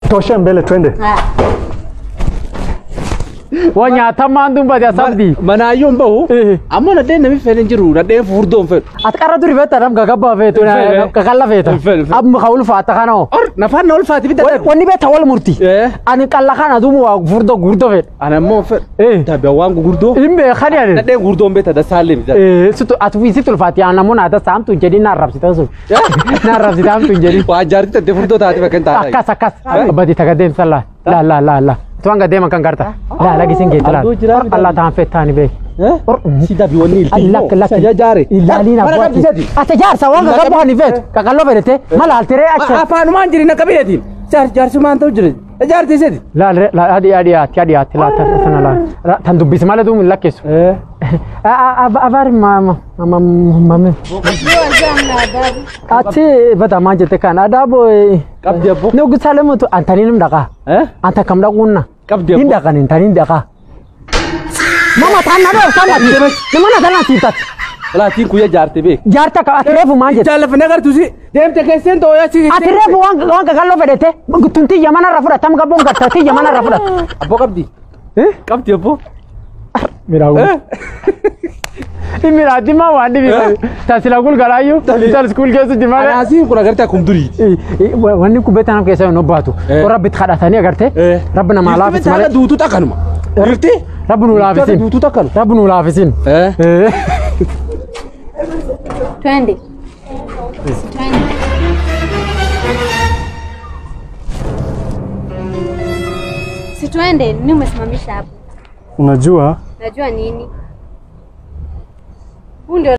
Tosha mbele twende. Wanya tamandu mbadi sabdi. Mana yomba ho. Amma na den nami felen jiru na den furdon fel. Atkara duri beta ram gagaba fetu na kakalla feta. Ab mkhawul fata kana. Or na fan nol fati bita. Wani beta wal murti. Ani kalla kana dumu wa furdo gurdo fet. Ana mo fel. Tabe wangu gurdo. Imbe khani ani. Na den gurdo beta da salim. Sutu atwi situl fati ana mona ta sam tu jadi na rab sita su. Na rab sita tu jadi. Wa jarti te furdo ta te kan ta. Akas abadi tagadem salla. La. Tuanga dema kan karta. La lagi singe tala. Allah ta fetani be. Sida bi woni ilti. Allah ya jare. Ilali na bwati. Atajar sawanga gabo ni vet. Kakallo berete. Mal altere acha. Apa nu manjiri na kabireti. Jar suman to jire. Jar te sedi. La adi la sana la. Tan dubbi mala dum lakes. Avar mama. Ati bata majete kan adabo. Kabdi abo. No gusalemu to antaninum daka. Anta kamda kunna. Kabdi abo. Inda kan antanin daka. Mama tanna do sama. Mana tanna titat. La tin kuya jarte be. Jarta ka atrefu manje. Jalla fnegar tusi. Dem te kesen to ya si. Atrefu wanga kallo fedete. Tunti yamana rafura tam gabon gatta ti yamana rafura. Abo kabdi. Kabdi abo. Mira Mira dima wandi bi. Tasila kul galayu. Tal school kesu dima. Asi kuna garta kumduri. Wani kubeta nam kesa no batu. Rabbit khadatani agarte. Rabbana ma lafis mala dutu takanuma. Irti? Rabbunu lafisin. Dutu takan. Rabbunu lafisin. Twende. Si twende, nini umesimamisha hapo? Unajua? Najua nini? Huyu ndio